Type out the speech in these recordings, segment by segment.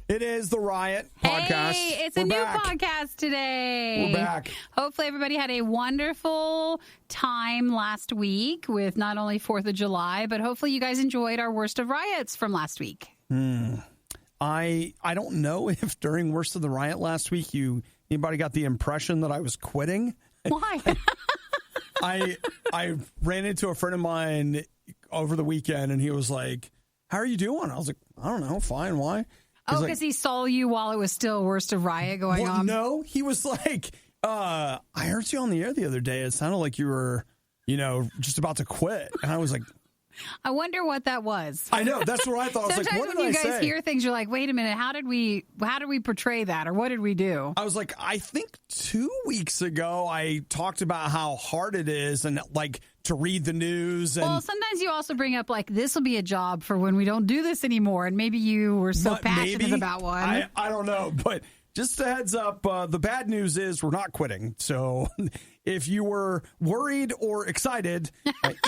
It is the Riot podcast. Hey, it's a new podcast today. We're back. Hopefully everybody had a wonderful time last week with not only 4th of July, but hopefully you guys enjoyed our worst of riots from last week. I don't know if during worst of the riot last week anybody got the impression that I was quitting. Why? I ran into a friend of mine over the weekend and he was like, "How are you doing?" I was like, "I don't know, fine. Why?" Because he saw you while it was still worst of riot going on? No, he was like, I heard you on the air the other day. It sounded like you were, just about to quit. And I was like, I wonder what that was. I know. That's what I thought. I was like, what did I say? Sometimes when you guys hear things, you're like, wait a minute, how did we portray that? Or what did we do? I was like, I think 2 weeks ago, I talked about how hard it is and like to read the news. And, well, sometimes you also bring up like, this will be a job for when we don't do this anymore. And maybe you were so passionate about one. I don't know. But just a heads up, the bad news is we're not quitting. So if you were worried or excited,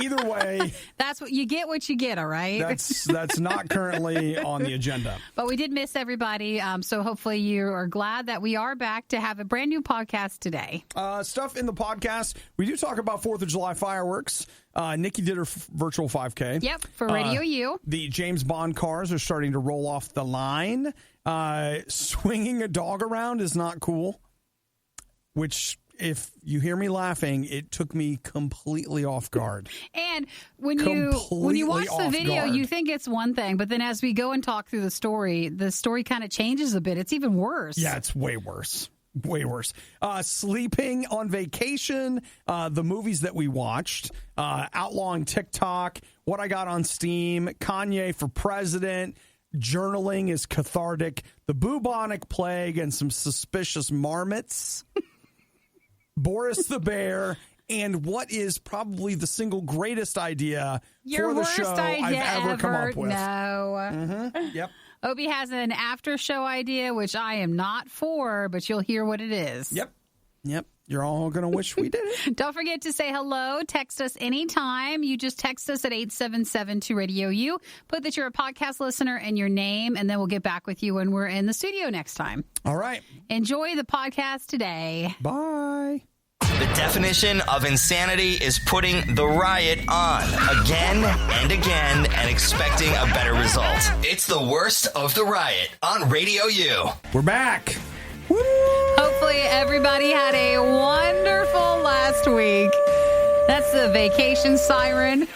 either way. That's what you get, all right? That's not currently on the agenda. But we did miss everybody. So hopefully you are glad that we are back to have a brand new podcast today. Stuff in the podcast. We do talk about 4th of July fireworks. Nikki did her virtual 5K. Yep, for RadioU. The James Bond cars are starting to roll off the line. Swinging a dog around is not cool, which, if you hear me laughing, it took me completely off guard. And when you watch the video, you think it's one thing, but then as we go and talk through the story kind of changes a bit. It's even worse. Yeah, it's way worse. Way worse. Sleeping on vacation, the movies that we watched, outlawing TikTok, what I got on Steam, Kanye for president, journaling is cathartic, the bubonic plague, and some suspicious marmots, Boris the Bear, and what is probably the single greatest idea for the show I've ever come up with. No. Yep. Obi has an after show idea, which I am not for, but you'll hear what it is. Yep. You're all going to wish we did it. Don't forget to say hello. Text us anytime. You just text us at 877-2-RADIO-U. Put that you're a podcast listener and your name, and then we'll get back with you when we're in the studio next time. All right. Enjoy the podcast today. Bye. The definition of insanity is putting the riot on again and again and expecting a better result. It's the worst of the riot on RadioU. We're back. Woo! Hopefully everybody had a wonderful last week. That's the vacation siren.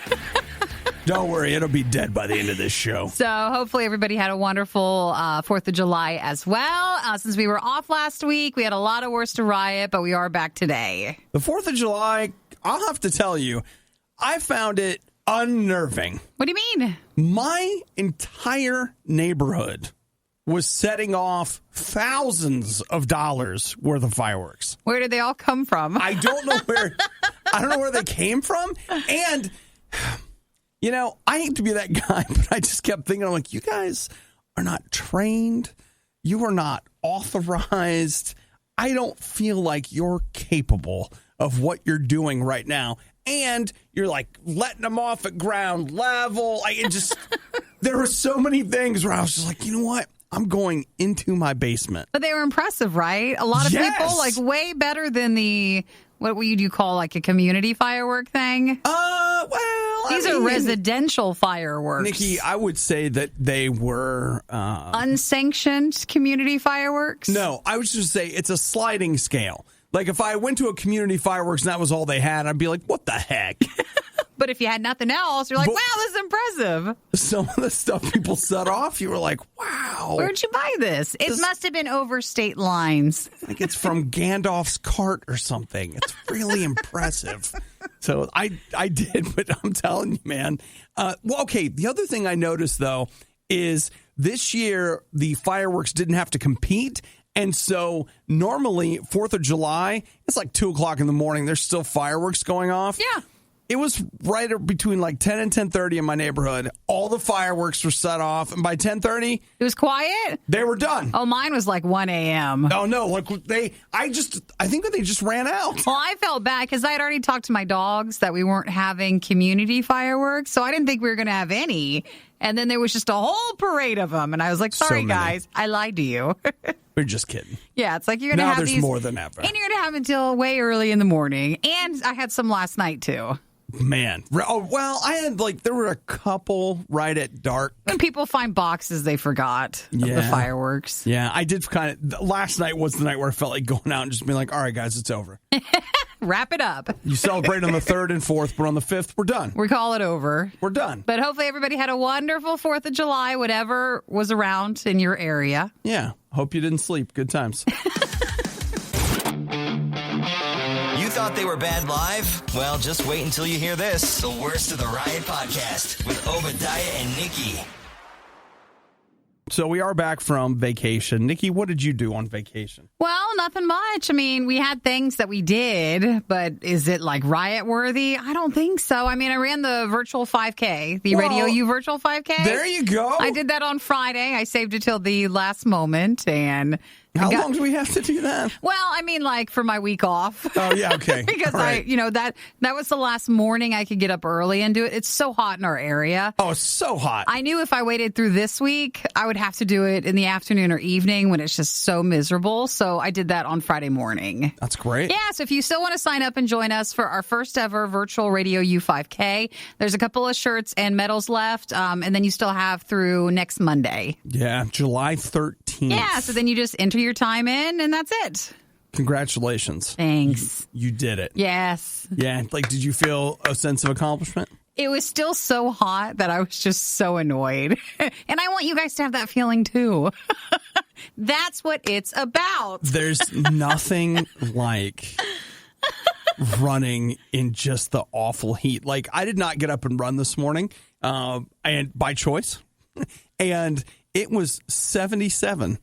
Don't worry, it'll be dead by the end of this show. So hopefully everybody had a wonderful 4th of July as well. Since we were off last week, we had a lot of worst to riot, but we are back today. The 4th of July, I'll have to tell you, I found it unnerving. What do you mean? My entire neighborhood was setting off thousands of dollars worth of fireworks. Where did they all come from? I don't know where they came from. And I hate to be that guy, but I just kept thinking, I'm like, you guys are not trained. You are not authorized. I don't feel like you're capable of what you're doing right now. And you're like letting them off at ground level. There were so many things where I was just like, you know what? I'm going into my basement. But they were impressive, right? A lot of people, like way better than what would you call like a community firework thing? These are residential fireworks. Nikki, I would say that they were unsanctioned community fireworks. No, I would just say it's a sliding scale. Like if I went to a community fireworks and that was all they had, I'd be like, what the heck? But if you had nothing else, you're like, wow, this is impressive. Some of the stuff people set off, you were like, wow. Where'd you buy this? It must have been over state lines. Like it's from Gandalf's cart or something. It's really impressive. So I did, but I'm telling you, man. The other thing I noticed, though, is this year the fireworks didn't have to compete. And so normally 4th of July, it's like 2 o'clock in the morning. There's still fireworks going off. Yeah. it was right between like 10 and 10:30 in my neighborhood. All the fireworks were set off, and by 10:30, it was quiet. They were done. Oh, mine was like 1 a.m. Oh no! Like I think that they just ran out. Well, I felt bad because I had already talked to my dogs that we weren't having community fireworks, so I didn't think we were going to have any. And then there was just a whole parade of them, and I was like, "Sorry, guys, I lied to you." We're just kidding. Yeah, it's like you're going to have these. Now there's more than ever, and you're going to have until way early in the morning. And I had some last night too. Man. Oh, well, I had there were a couple right at dark. When people find boxes they forgot of the fireworks. Yeah, I did last night was the night where I felt like going out and just being like, all right, guys, it's over. Wrap it up. You celebrate on the 3rd and 4th, but on the 5th, we're done. We call it over. We're done. But hopefully everybody had a wonderful 4th of July, whatever was around in your area. Yeah. Hope you didn't sleep. Good times. Thought they were bad live? Well, just wait until you hear this. The Worst of the Riot podcast with Obadiah and Nikki. So we are back from vacation. Nikki, what did you do on vacation? Well, nothing much. I mean, we had things that we did, but is it like riot worthy? I don't think so. I mean, I ran the virtual 5K, the RadioU virtual 5K. There you go. I did that on Friday. I saved it till the last moment, and how long do we have to do that? Well, I mean, like for my week off. Oh, yeah, okay. Because right. that was the last morning I could get up early and do it. It's so hot in our area. Oh, it's so hot. I knew if I waited through this week, I would have to do it in the afternoon or evening when it's just so miserable. So I did that on Friday morning. That's great. Yeah, so if you still want to sign up and join us for our first ever virtual RadioU 5K, there's a couple of shirts and medals left, and then you still have through next Monday. Yeah, July 13th. Yeah, so then you just enter your time in, and that's it. Congratulations. Thanks. You did it. Yes. Yeah, did you feel a sense of accomplishment? It was still so hot that I was just so annoyed. And I want you guys to have that feeling, too. That's what it's about. There's nothing like running in just the awful heat. I did not get up and run this morning, and by choice. And it was 77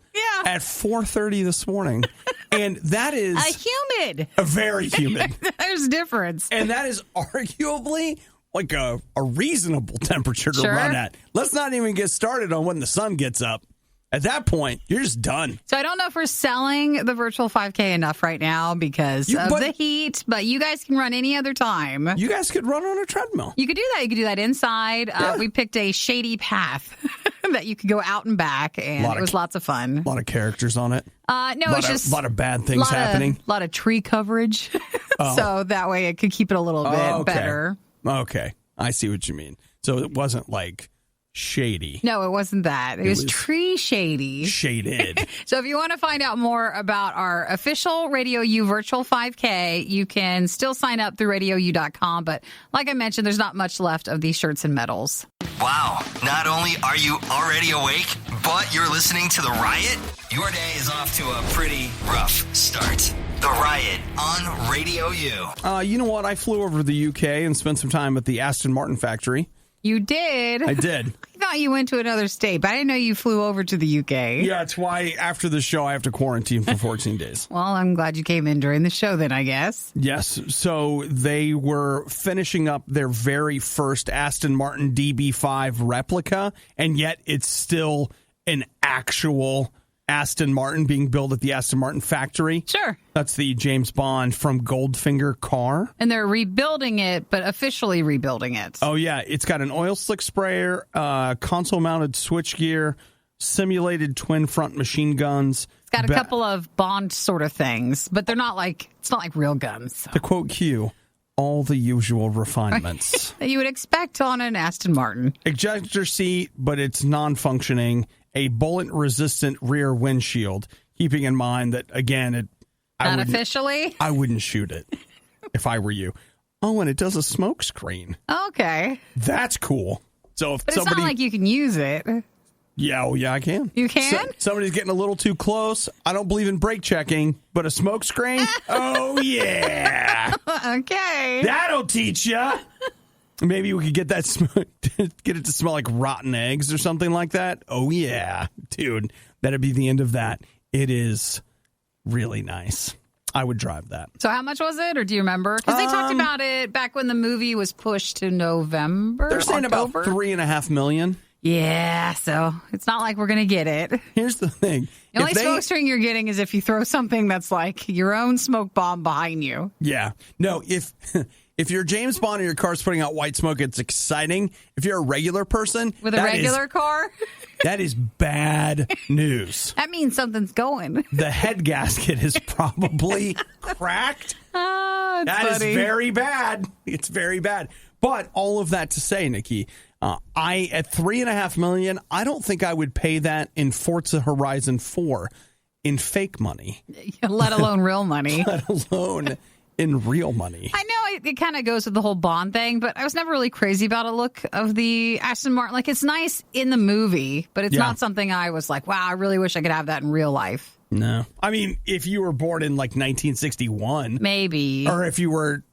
at 4:30 this morning. And that is humid. Very humid. There's a difference. And that is arguably a reasonable temperature to run at. Let's not even get started on when the sun gets up. At that point, you're just done. So I don't know if we're selling the virtual 5K enough right now because of the heat, but you guys can run any other time. You guys could run on a treadmill. You could do that. You could do that inside. Yeah. We picked a shady path that you could go out and back, and it was lots of fun. A lot of characters on it. No, it's just a lot of bad things happening. A lot of tree coverage. So that way it could keep it a little bit better. Okay. I see what you mean. So it wasn't shady. No, it wasn't that. It was tree shady. Shaded. So if you want to find out more about our official RadioU virtual 5K, you can still sign up through RadioU.com. But like I mentioned, there's not much left of these shirts and medals. Wow. Not only are you already awake, but you're listening to The Riot? Your day is off to a pretty rough start. The Riot on RadioU. You know what? I flew over to the UK and spent some time at the Aston Martin factory. You did? I did. I thought you went to another state, but I didn't know you flew over to the UK. Yeah, it's why after the show I have to quarantine for 14 days. Well, I'm glad you came in during the show then, I guess. Yes. So they were finishing up their very first Aston Martin DB5 replica, and yet it's still an actual Aston Martin being built at the Aston Martin factory. Sure. That's the James Bond from Goldfinger car. And they're rebuilding it, but officially rebuilding it. Oh, yeah. It's got an oil slick sprayer, console-mounted switchgear, simulated twin front machine guns. It's got a couple of Bond sort of things, but they're not it's not like real guns. So. To quote Q, all the usual refinements. That you would expect on an Aston Martin. Ejector seat, but it's non-functioning. A bullet-resistant rear windshield, keeping in mind that, again, not officially? I wouldn't shoot it if I were you. Oh, and it does a smoke screen. Okay. That's cool. So if but it's not like you can use it. Yeah, I can. You can? Somebody's getting a little too close. I don't believe in brake checking, but a smoke screen? Oh, yeah. Okay. That'll teach you. Maybe we could get get it to smell like rotten eggs or something like that. Oh, yeah. Dude, that'd be the end of that. It is really nice. I would drive that. So how much was it, or do you remember? Because they talked about it back when the movie was pushed to November. They're saying October? about $3.5 million. Yeah, so it's not like we're going to get it. Here's the thing. The only smoke string you're getting is if you throw something that's like your own smoke bomb behind you. Yeah. No, if you're James Bond and your car's putting out white smoke, it's exciting. If you're a regular person. With a regular car? That is bad news. That means something's going. The head gasket is probably cracked. Oh, That is funny. very bad. It's very bad. But all of that to say, Nikki, at $3.5 million, I don't think I would pay that in Forza Horizon 4 in fake money. Let alone real money. Let alone in real money. I know it kind of goes with the whole Bond thing, but I was never really crazy about a look of the Aston Martin. Like, it's nice in the movie, but it's not something I was like, wow, I really wish I could have that in real life. No. I mean, if you were born in like 1961. Maybe. Or if you were,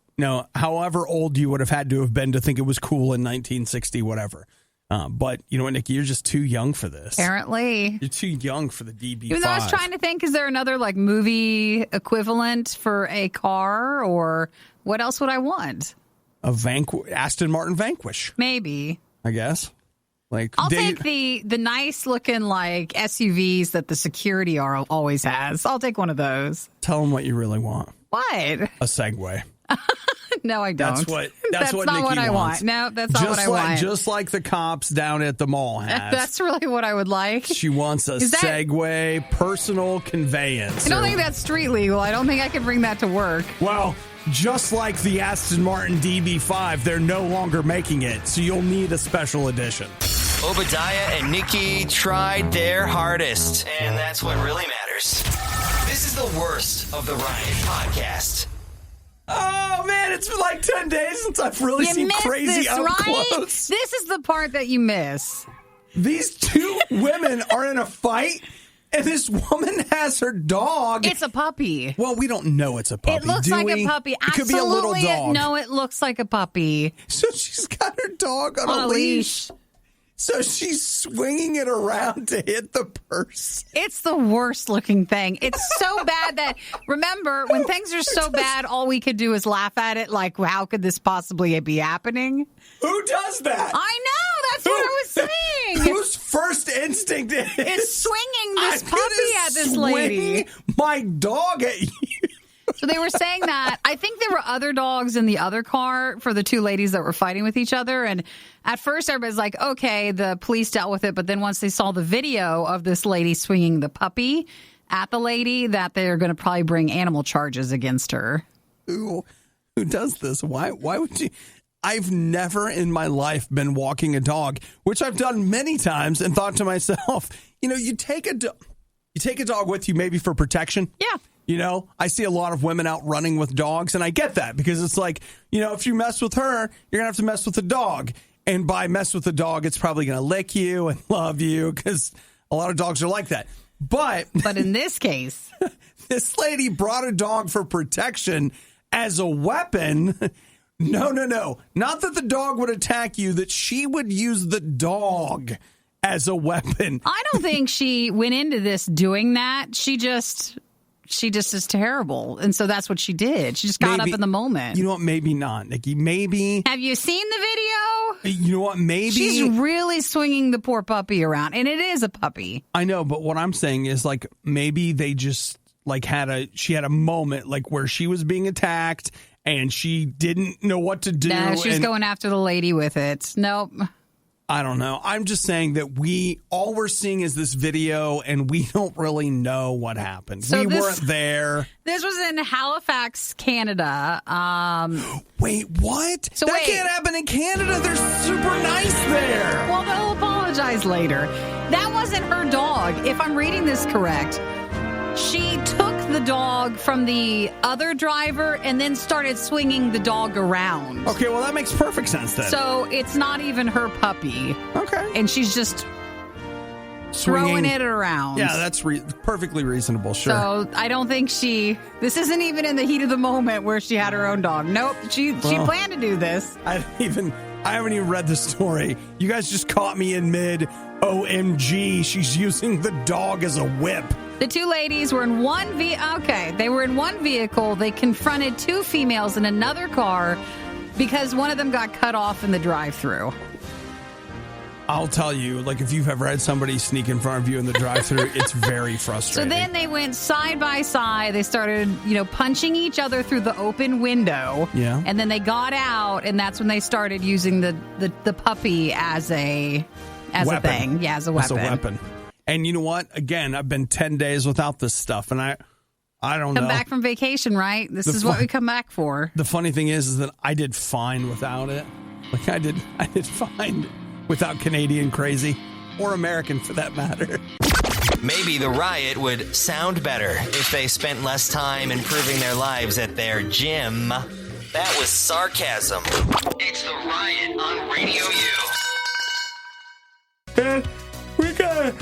however old you would have had to have been to think it was cool in 1960, whatever. But you know what, Nikki, you're just too young for this. Apparently. You're too young for the DB5. Even though I was trying to think, is there another like movie equivalent for a car, or what else would I want? Aston Martin Vanquish. Maybe. I guess. Like I'll take the nice looking like SUVs that the security always has. I'll take one of those. Tell them what you really want. What? A Segway. No, I don't. That's what not Nikki what I wants. want. No, that's not what I want. Just like the cops down at the mall has. That's really what I would like. She wants a Segway personal conveyance. I don't think that's street legal. I don't think I can bring that to work. Well, just like the Aston Martin DB5, they're no longer making it, so you'll need a special edition. Obadiah and Nikki tried their hardest, and that's what really matters. This is the worst of the Riot podcast. Oh, man, it's been like 10 days since I've really seen crazy up close. This is the part that you miss. These two women are in a fight, and this woman has her dog. It's a puppy. Well, we don't know it's a puppy. It looks like a puppy. It could be a little dog. No, it looks like a puppy. So she's got her dog on a leash. So she's swinging it around to hit the purse. It's the worst looking thing. It's so bad that, remember, when things are so bad, all we could do is laugh at it. Like, how could this possibly be happening? Who does that? I know. That's what I was saying. Whose first instinct is swinging this puppy at this lady. My dog at you. So they were saying that. I think there were other dogs in the other car for the two ladies that were fighting with each other. And at first, everybody's like, okay, the police dealt with it. But then once they saw the video of this lady swinging the puppy at the lady, that they're going to probably bring animal charges against her. Who does this? Why would you? I've never in my life been walking a dog, which I've done many times, and thought to myself, you take a dog with you maybe for protection. Yeah. I see a lot of women out running with dogs, and I get that because it's like, if you mess with her, you're going to have to mess with the dog. And by mess with the dog, it's probably going to lick you and love you because a lot of dogs are like that. But in this case, this lady brought a dog for protection as a weapon. No. Not that the dog would attack you, that she would use the dog as a weapon. I don't think she went into this doing that. She just is terrible. And so that's what she did. She just got up in the moment. You know what? Maybe not, Nikki. Maybe. Have you seen the video? You know what? Maybe. She's really swinging the poor puppy around. And it is a puppy. I know, but what I'm saying is like maybe they just like she had a moment like where she was being attacked and she didn't know what to do. No, she's going after the lady with it. Nope. I don't know. I'm just saying that all we're seeing is this video and we don't really know what happened. So we weren't there. This was in Halifax, Canada. Wait, what? That can't happen in Canada. They're super nice there. Well, they'll apologize later. That wasn't her dog. If I'm reading this correct, she took the dog from the other driver and then started swinging the dog around. Okay, well, that makes perfect sense then. So it's not even her puppy. Okay. And she's just throwing it around. Yeah, that's perfectly reasonable, sure. So I don't think this isn't even in the heat of the moment where she had her own dog. Nope, she planned to do this. I haven't even read the story. You guys just caught me in mid OMG. She's using the dog as a whip. The two ladies were in one they were in one vehicle. They confronted two females in another car because one of them got cut off in the drive-thru. I'll tell you, like, if you've ever had somebody sneak in front of you in the drive-thru, it's very frustrating. So then they went side by side. They started, punching each other through the open window. Yeah. And then they got out, and that's when they started using the puppy as a thing. Yeah, as a weapon. As a weapon. And you know what? Again, I've been 10 days without this stuff, and I don't know. Come back from vacation, right? This is what we come back for. The funny thing is that I did fine without it. Like, I did fine without Canadian crazy, or American for that matter. Maybe the riot would sound better if they spent less time improving their lives at their gym. That was sarcasm. It's the riot on RadioU. And we gotta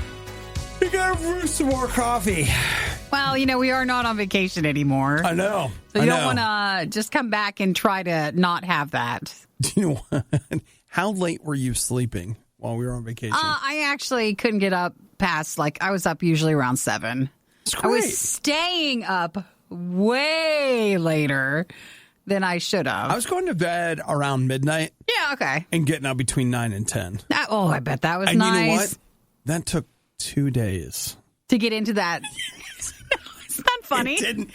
brew some more coffee. Well, we are not on vacation anymore. I know. So you don't want to just come back and try to not have that. Do you know what? How late were you sleeping while we were on vacation? I actually couldn't get up past, I was up usually around 7. That's great. I was staying up way later than I should have. I was going to bed around midnight. Yeah, okay. And getting up between 9 and 10. I bet that was and nice. You know what? That took 2 days. To get into that. Isn't that funny? It didn't.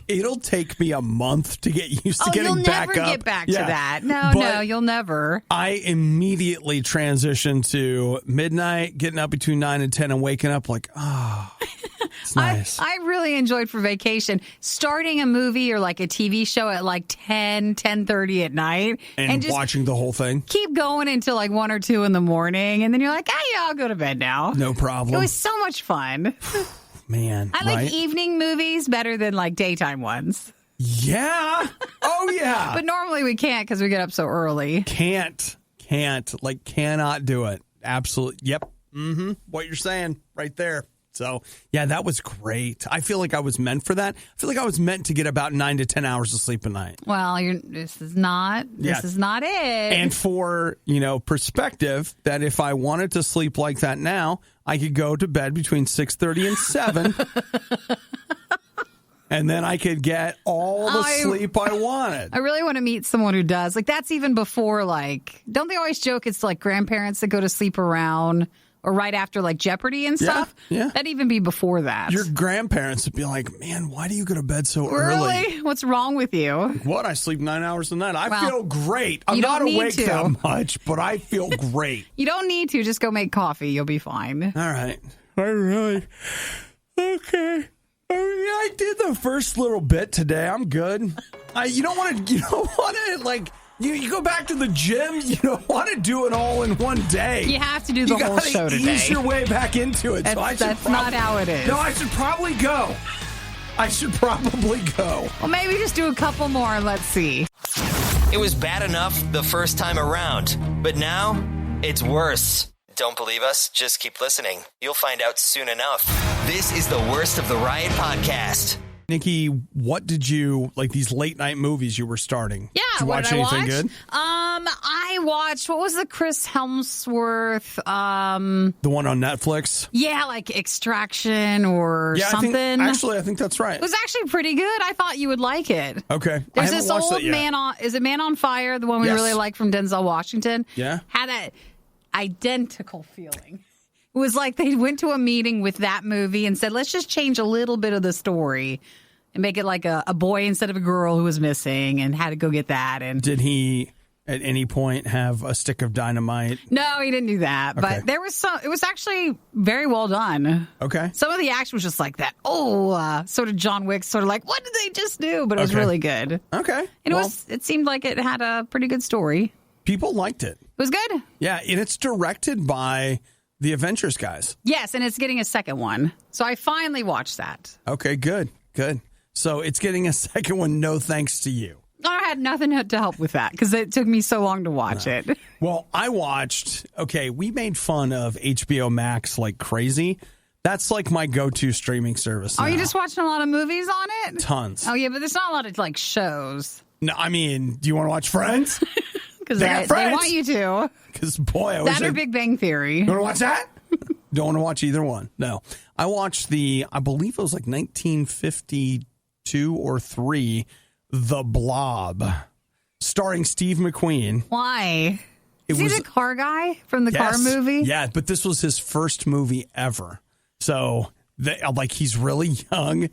It'll take me a month to get used to getting back up. You'll never get back to that. No, you'll never. I immediately transitioned to midnight, getting up between 9 and 10 and waking up it's nice. I really enjoyed for vacation starting a movie or a TV show at 10:30 at night. And just watching the whole thing. Keep going until 1 or 2 in the morning. And then you're like, I'll go to bed now. No problem. It was so much fun. Man, I like evening movies better than daytime ones. Yeah. Oh, yeah. But normally we can't because we get up so early. Cannot do it. Absolutely. Yep. Mm-hmm. What you're saying right there. So, yeah, that was great. I feel like I was meant for that. I feel like I was meant to get about 9 to 10 hours of sleep a night. Well, this is not it. And for, perspective, that if I wanted to sleep like that now, I could go to bed between 6:30 and 7. And then I could get all the sleep I wanted. I really want to meet someone who does. That's even before, don't they always joke it's grandparents that go to sleep around or right after Jeopardy and stuff? Yeah. That'd even be before that. Your grandparents would be like, man, why do you go to bed so early? Really? What's wrong with you? What? I sleep 9 hours a night. I feel great. I'm not awake that much, but I feel great. You don't need to. Just go make coffee. You'll be fine. All right. Okay. I did the first little bit today. I'm good. You don't want to, you go back to the gym. You don't want to do it all in one day. You have to do the whole show today. You got to ease your way back into it. That's not how it is. No, I should probably go. Well, maybe just do a couple more and let's see. It was bad enough the first time around, but now it's worse. Don't believe us? Just keep listening. You'll find out soon enough. This is the Worst of the Riot podcast. Nikki, what did you these late night movies you were starting? Yeah, did you watch anything good? I watched, what was the Chris Hemsworth? The one on Netflix? Yeah, Extraction or something. I think that's right. It was actually pretty good. I thought you would like it. Okay. There's this old Man on Fire, the one we really like from Denzel Washington? Yeah. Had an identical feeling. It was they went to a meeting with that movie and said, let's just change a little bit of the story and make it a boy instead of a girl who was missing and had to go get that. And did he at any point have a stick of dynamite? No, he didn't do that. Okay. But there was it was actually very well done. Okay. Some of the action was just like that. Sort of John Wick, sort of what did they just do? But it was really good. Okay. And it seemed like it had a pretty good story. People liked it. It was good. Yeah, and it's directed by the Avengers guys. Yes, and it's getting a second one. So I finally watched that. Okay, good. So it's getting a second one, no thanks to you. I had nothing to help with that because it took me so long to watch it. Well, I watched, we made fun of HBO Max like crazy. That's my go-to streaming service now. Are you just watching a lot of movies on it? Tons. Oh, yeah, but there's not a lot of shows. No, I mean, do you want to watch Friends? Because they want you to. Because, boy, I that or Big Bang Theory. You want to watch that? Don't want to watch either one. No. I watched I believe it was like 1952 or 3, The Blob, starring Steve McQueen. Why? Is he the car guy from the car movie? Yeah, but this was his first movie ever. So, he's really young.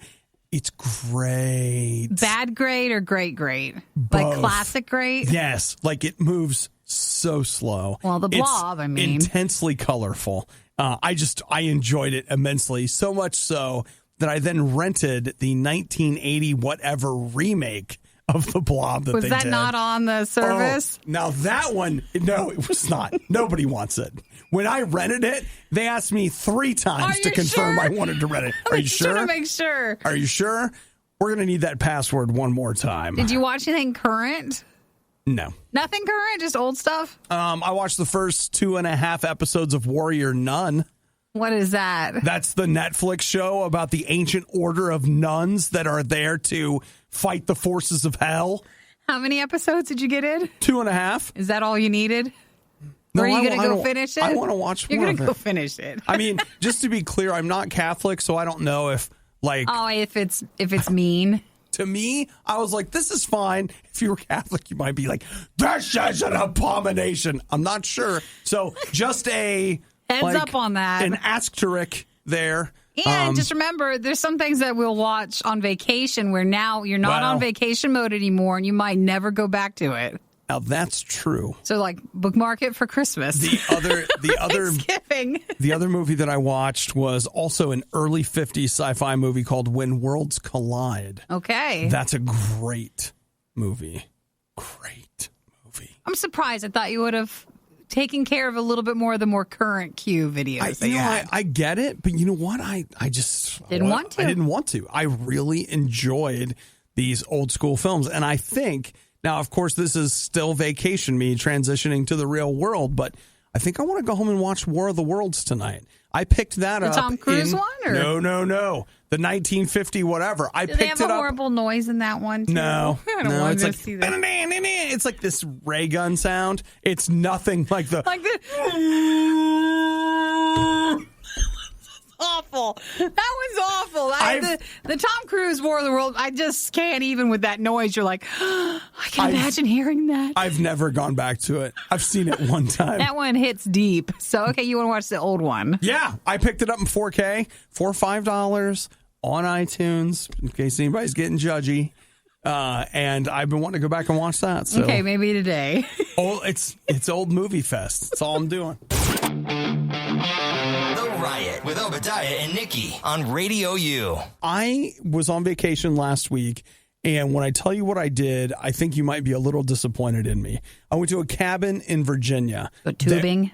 It's great. Bad great or great? Both. Like classic great? Yes. Like it moves so slow. Well, The Blob, intensely colorful. I enjoyed it immensely. So much so that I then rented the 1980 whatever remake of The Blob that they did. Was that not on the service? Oh, now that one, no, it was not. Nobody wants it. When I rented it, they asked me 3 times to confirm I wanted to rent it. Are you sure? To make sure. Are you sure? We're going to need that password one more time. Did you watch anything current? No. Nothing current? Just old stuff? I watched the first 2.5 episodes of Warrior Nun. What is that? That's the Netflix show about the ancient order of nuns that are there to fight the forces of hell. How many episodes did you get in? 2.5. Is that all you needed? No, or are you going to go finish it? I want to watch more. You're going to go finish it. I mean, just to be clear, I'm not Catholic, so I don't know if if it's mean. To me, I was like, this is fine. If you were Catholic, you might be like, this is an abomination. I'm not sure. So just a heads up on that. An asterisk there. And just remember, there's some things that we'll watch on vacation where now you're not on vacation mode anymore, and you might never go back to it. Now that's true. So, like, bookmark it for Christmas. The other Thanksgiving. The other movie that I watched was also an early 50s sci-fi movie called When Worlds Collide. Okay. That's a great movie. Great movie. I'm surprised. I thought you would have taken care of a little bit more of the more current Q videos. I get it, but you know what? I just didn't want to. I didn't want to. I really enjoyed these old school films, and I think. Now, of course, this is still vacation me transitioning to the real world, but I think I want to go home and watch War of the Worlds tonight. I picked that up. The Tom Cruise one? Or? No. The 1950 whatever. I picked it up. They have a horrible noise in that one, too? No. I don't want to see that. It's like this ray gun sound. It's nothing like the... Like the... Awful. That one's awful. The Tom Cruise War of the World, I just can't even with that noise. You're like, I can imagine hearing that. I've never gone back to it. I've seen it one time. That one hits deep. So, okay, you want to watch the old one? Yeah. I picked it up in 4K for $5 on iTunes, in case anybody's getting judgy. And I've been wanting to go back and watch that. So. Okay, maybe today. It's Old Movie Fest. That's all I'm doing. Riot with Obadiah and Nikki on RadioU. I was on vacation last week, and when I tell you what I did, I think you might be a little disappointed in me. I went to a cabin in Virginia. Tubing?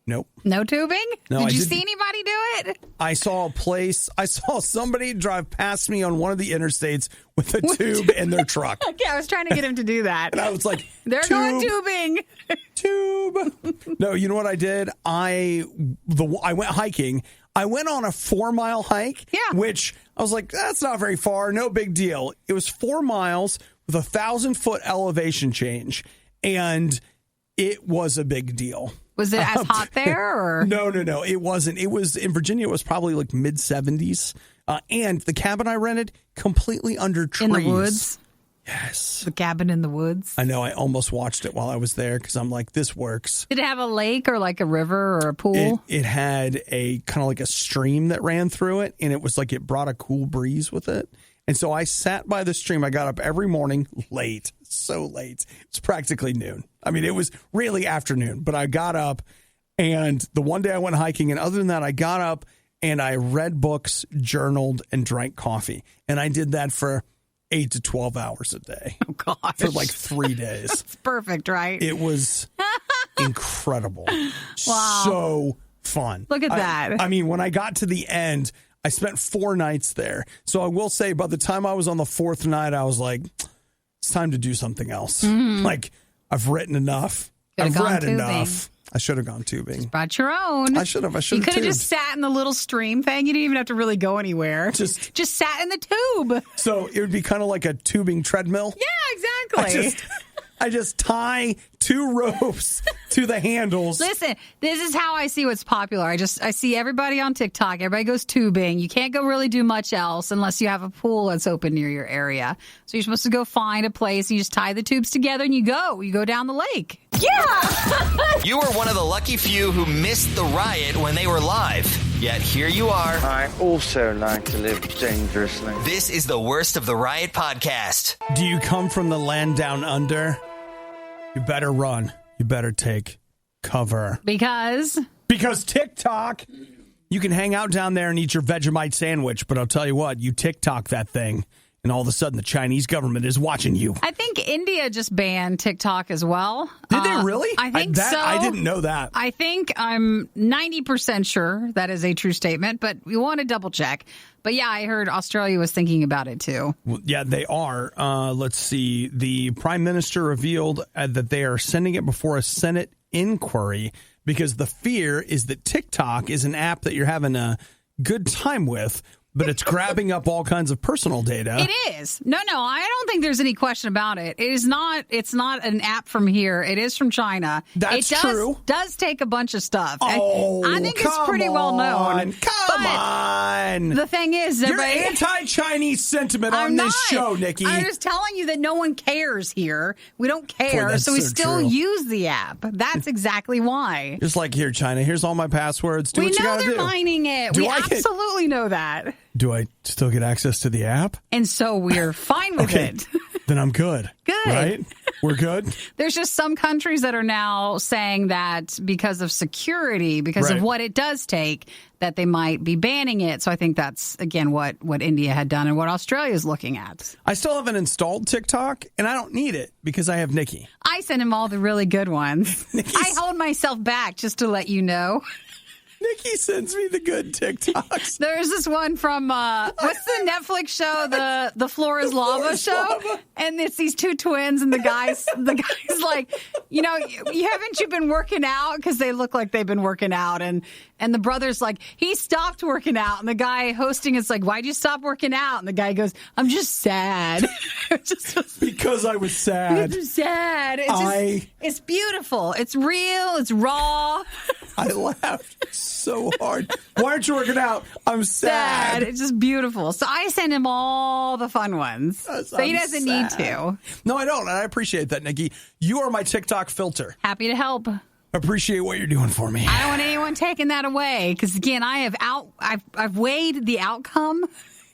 Nope. No tubing? No, Did you see anybody do it? I saw a place. I saw somebody drive past me on one of the interstates with a tube in their truck. Okay, I was trying to get him to do that. And I was like, they're going tubing. Tube. No, you know what I did? I went hiking. I went on a 4-mile hike, which I was like, that's not very far. No big deal. It was 4 miles with 1,000-foot elevation change, and it was a big deal. Was it as hot there? Or? No. It wasn't. It was in Virginia. It was probably like mid-70s. And the cabin I rented, completely under trees. In the woods? Yes. The cabin in the woods? I know. I almost watched it while I was there because I'm like, this works. Did it have a lake or like a river or a pool? It had a kind of like a stream that ran through it. And it was like it brought a cool breeze with it. And so I sat by the stream. I got up every morning late, so late. It's practically noon. I mean, it was really afternoon, but I got up, and the one day I went hiking, and other than that, I got up and I read books, journaled, and drank coffee. And I did that for 8 to 12 hours a day. Oh, gosh. For like 3 days. That's perfect, right? It was incredible. Wow. So fun. Look at that. I mean, when I got to the end, I spent 4 nights there. So I will say, by the time I was on the 4th night, I was like, it's time to do something else. Mm-hmm. Like, I've written enough. I've read enough. I should have gone tubing. Just brought your own. I should have. You could have just sat in the little stream thing. You didn't even have to really go anywhere. Just sat in the tube. So it would be kind of like a tubing treadmill. Yeah, exactly. I just tie 2 ropes to the handles. Listen, this is how I see what's popular. I see everybody on TikTok. Everybody goes tubing. You can't go really do much else unless you have a pool that's open near your area. So you're supposed to go find a place. And you just tie the tubes together and you go down the lake. Yeah! You were one of the lucky few who missed the riot when they were live. Yet here you are. I also like to live dangerously. This is the Worst of the Riot podcast. Do you come from the land down under? You better run. You better take cover. Because TikTok, you can hang out down there and eat your Vegemite sandwich, but I'll tell you what, you TikTok that thing, and all of a sudden the Chinese government is watching you. I think India just banned TikTok as well. Did they really? I think so. I didn't know that. I think I'm 90% sure that is a true statement, but we want to double check. But yeah, I heard Australia was thinking about it too. Well, yeah, they are. Let's see. The Prime Minister revealed that they are sending it before a Senate inquiry because the fear is that TikTok is an app that you're having a good time with, but it's grabbing up all kinds of personal data. It is. No, I don't think there's any question about it. It's not an app from here. It is from China. That's true. It does take a bunch of stuff. Oh, I think it's pretty well known. Come on. The thing is, you're anti-Chinese sentiment on this show, Nikki. I'm just telling you that no one cares here. We don't care, Boy, so we still use the app. That's exactly why. Just like, here, China, here's all my passwords. Do we what you gotta do. We know they're mining it. We absolutely know that. Do I still get access to the app? And so we're fine with it. Then I'm good. Good. Right? We're good? There's just some countries that are now saying that because of security, because of what it does take, that they might be banning it. So I think that's, again, what India had done and what Australia is looking at. I still haven't installed TikTok, and I don't need it because I have Nikki. I send him all the really good ones. I hold myself back just to let you know. Nikki sends me the good TikToks. There's this one from, what's the Netflix show? The Floor is Lava show? And it's these 2 twins, and the guy's like, haven't you been working out? Because they look like they've been working out. And the brother's like, he stopped working out. And the guy hosting is like, why'd you stop working out? And the guy goes, I'm just sad. Because I was sad. I'm sad. It's beautiful. It's real. It's raw. I laughed so hard. Why aren't you working out? I'm sad. It's just beautiful. So I send him all the fun ones. So he doesn't need to. No, I don't. And I appreciate that, Nikki. You are my TikTok filter. Happy to help. Appreciate what you're doing for me. I don't want anyone taking that away because, again, I've weighed the outcome.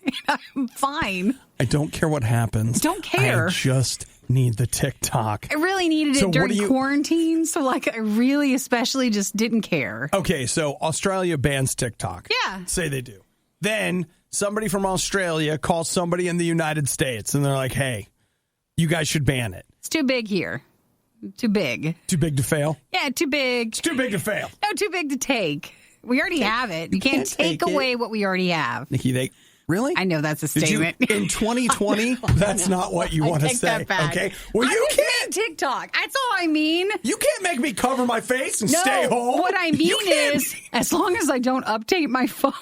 And I'm fine. I don't care what happens. Don't care. I just need the TikTok. I really needed it during quarantine, so I really especially just didn't care. Okay, so Australia bans TikTok. Yeah. Say they do. Then somebody from Australia calls somebody in the United States, and they're like, hey, you guys should ban it. It's too big here. Too big. Too big to fail? Yeah, too big. It's too big to fail. No, too big to take. We already have it. You can't take away what we already have. Nikki, really? I know that's a statement. In 2020, that's not what you want to say. That back. Okay. Well, you can't TikTok. That's all I mean. You can't make me cover my face and stay home. What I mean is, as long as I don't update my phone,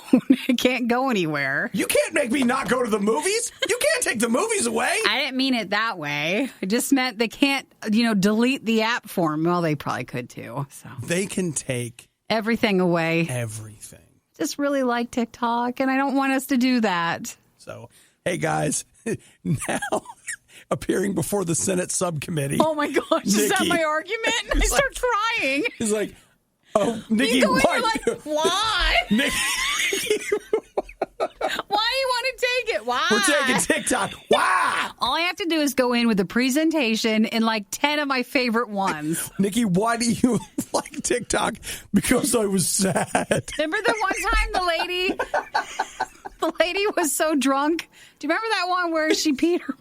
it can't go anywhere. You can't make me not go to the movies. You can't take the movies away. I didn't mean it that way. It just meant they can't, delete the app for me. Well, they probably could too. So they can take everything away. Everything. Just really like TikTok, and I don't want us to do that. So, hey guys, now appearing before the Senate subcommittee. Oh my gosh, is that my argument? I start crying. He's like, oh, Nikki, you go in, you're like, why? Nikki, why do you want to take it? Why? We're taking TikTok. Why? All I have to do is go in with a presentation and like 10 of my favorite ones. Nikki, why do you like TikTok? Because I was sad. Remember the one time the lady was so drunk? Do you remember that one where she peed her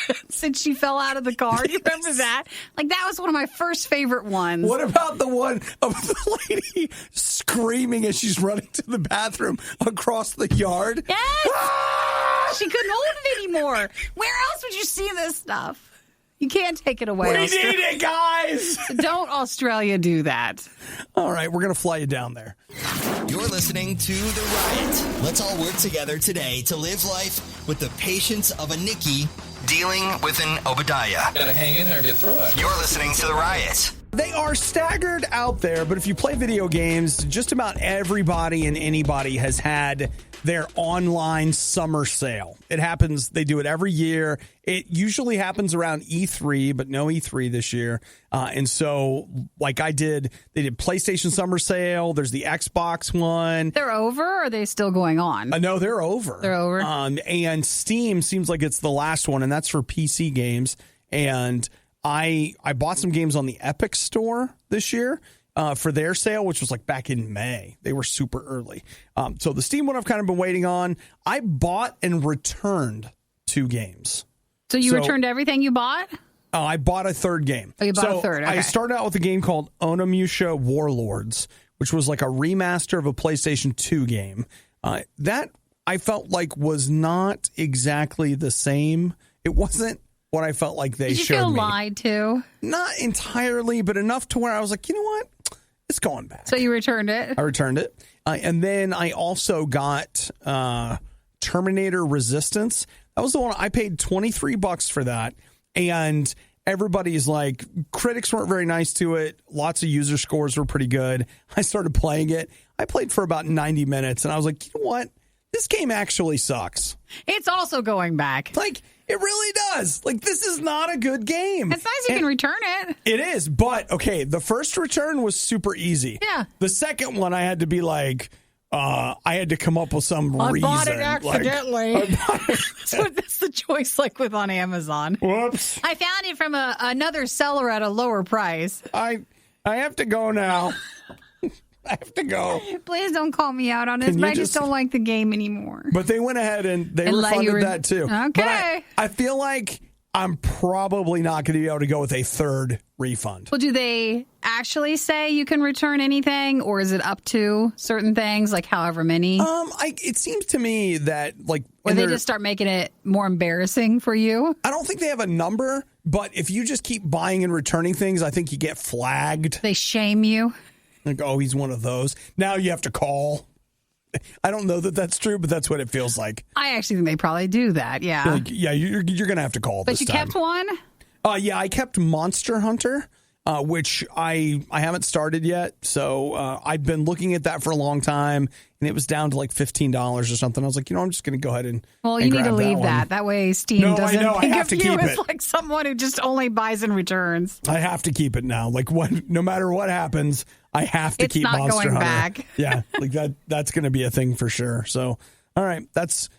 pants and she fell out of the car? Do you remember that? Like, that was one of my first favorite ones. What about the one of the lady screaming as she's running to the bathroom across the yard? Yes! Ah! She couldn't hold it anymore. Where else would you see this stuff? You can't take it away. We need it, guys! Don't Australia do that. All right, we're going to fly you down there. You're listening to The Riot. Let's all work together today to live life with the patience of a Nikki dealing with an Obadiah. Gotta hang in there and get through it. You're listening to The Riot. They are staggered out there, but if you play video games, just about everybody and anybody has had their online summer sale. It happens, they do it every year. It usually happens around E3, but no E3 this year. And so, like they did PlayStation summer sale. There's the Xbox one. They're over, or are they still going on? No, they're over. They're over. And Steam seems like it's the last one, and that's for PC games. And I bought some games on the Epic Store this year for their sale, which was like back in May. They were super early. So the Steam one I've kind of been waiting on. I bought and returned 2 games. So you returned everything you bought? I bought a third game. Oh, you bought a third. Okay. I started out with a game called Onimusha Warlords, which was like a remaster of a PlayStation 2 game. That I felt like was not exactly the same. It wasn't what I felt like they showed me. Did you feel lied to? Not entirely, but enough to where I was like, you know what? It's going back. So you returned it? I returned it. And then I also got Terminator Resistance. That was the one I paid $23 for that. And everybody's like, critics weren't very nice to it. Lots of user scores were pretty good. I started playing it. I played for about 90 minutes and I was like, you know what? This game actually sucks. It's also going back. Like, it really does. Like, this is not a good game. It's nice you can return it. It is. But, okay, the first return was super easy. Yeah. The second one, I had to be like, I had to come up with some reason. I bought it accidentally. So that's the choice like with on Amazon. Whoops. I found it from another seller at a lower price. I have to go now. I have to go. Please don't call me out on this, but I just don't like the game anymore. But they went ahead and they refunded that too. Okay. But I feel like I'm probably not going to be able to go with a third refund. Well, do they actually say you can return anything, or is it up to certain things, like however many? It seems to me that like, or they just start making it more embarrassing for you. I don't think they have a number, but if you just keep buying and returning things, I think you get flagged. They shame you. Like, oh, he's one of those. Now you have to call. I don't know that that's true, but that's what it feels like. I actually think they probably do that. Yeah. Like, yeah, you're going to have to call but this time. But you kept one? Yeah, I kept Monster Hunter, which I haven't started yet. So I've been looking at that for a long time, and it was down to like $15 or something. I was like, I'm just going to go ahead and Well, you need to leave that. That way Steam doesn't think of you as like someone who just only buys and returns. I have to keep it now. Like, no matter what happens, I have to keep Monster Hunter. It's not going back. Yeah, like that's going to be a thing for sure. So, all right, that's